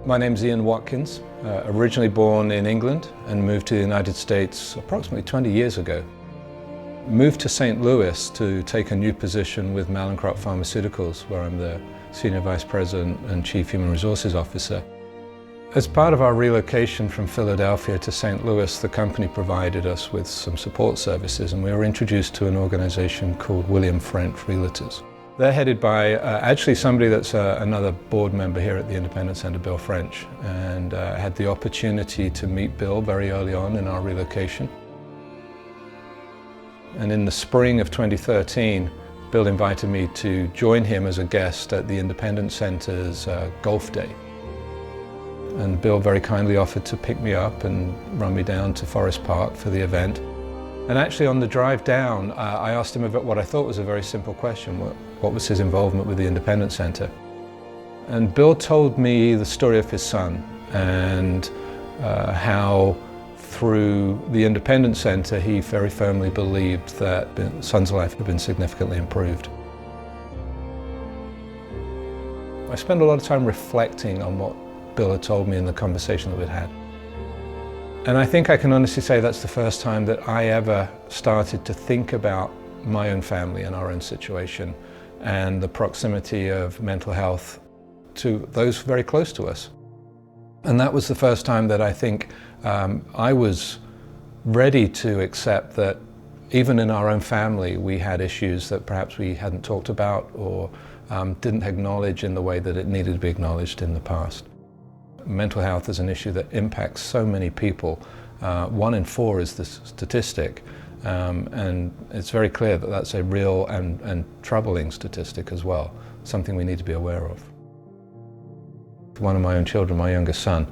My name's Watkins, originally born in England and moved to the United States approximately 20 years ago. Moved to St. Louis to take a new position with Mallinckrodt Pharmaceuticals, where I'm the Senior Vice President and Chief Human Resources Officer. As part of our relocation from Philadelphia to St. Louis, the company provided us with some support services, and we were introduced to an organization called William French Realtors. They're headed by actually somebody that's another board member here at the Independent Center, Bill French, and had the opportunity to meet Bill very early on in our relocation. And in the spring of 2013, Bill invited me to join him as a guest at the Independent Center's Golf Day. And Bill very kindly offered to pick me up and run me down to Forest Park for the event. And actually on the drive down, I asked him about what I thought was a very simple question. What was his involvement with the Independent Center? And Bill told me the story of his son and how through the Independent Center he very firmly believed that his son's life had been significantly improved. I spent a lot of time reflecting on what Bill had told me in the conversation that we'd had. And I think I can honestly say that's the first time that I ever started to think about my own family and our own situation and the proximity of mental health to those very close to us. And that was the first time that I think I was ready to accept that even in our own family we had issues that perhaps we hadn't talked about or didn't acknowledge in the way that it needed to be acknowledged in the past. Mental health is an issue that impacts so many people. 1 in 4 is the statistic, and it's very clear that that's a real and troubling statistic as well, something we need to be aware of. One of my own children, my youngest son,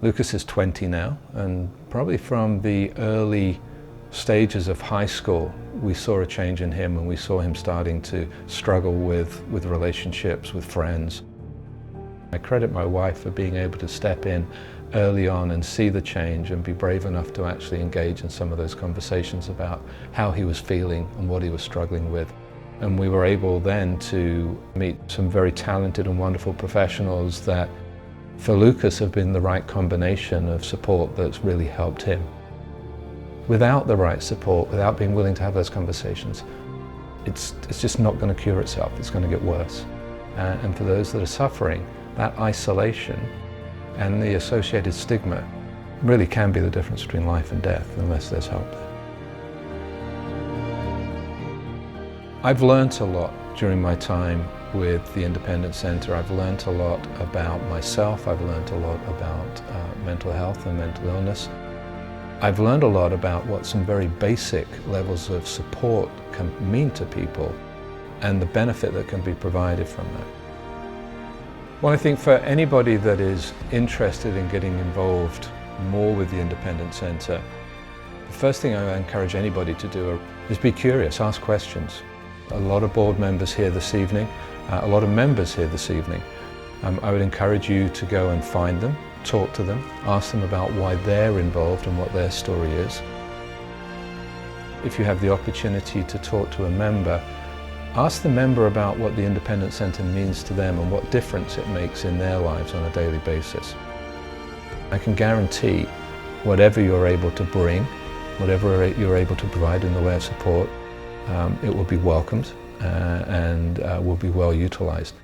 Lucas is 20 now, and probably from the early stages of high school we saw a change in him, and we saw him starting to struggle with relationships, with friends. I credit my wife for being able to step in early on and see the change and be brave enough to actually engage in some of those conversations about how he was feeling and what he was struggling with. And we were able then to meet some very talented and wonderful professionals that for Lucas have been the right combination of support that's really helped him. Without the right support, without being willing to have those conversations, it's just not going to cure itself, it's going to get worse. And for those that are suffering, that isolation and the associated stigma really can be the difference between life and death unless there's help there. I've learned a lot during my time with the Independent Center. I've learned a lot about myself. I've learned a lot about mental health and mental illness. I've learned a lot about what some very basic levels of support can mean to people and the benefit that can be provided from that. Well, I think for anybody that is interested in getting involved more with the Independent Center, the first thing I encourage anybody to do is be curious, ask questions. A lot of board members here this evening, a lot of members here this evening. I would encourage you to go and find them, talk to them, ask them about why they're involved and what their story is. If you have the opportunity to talk to a member, ask the member about what the Independent Center means to them and what difference it makes in their lives on a daily basis. I can guarantee whatever you're able to bring, whatever you're able to provide in the way of support, it will be welcomed and will be well utilized.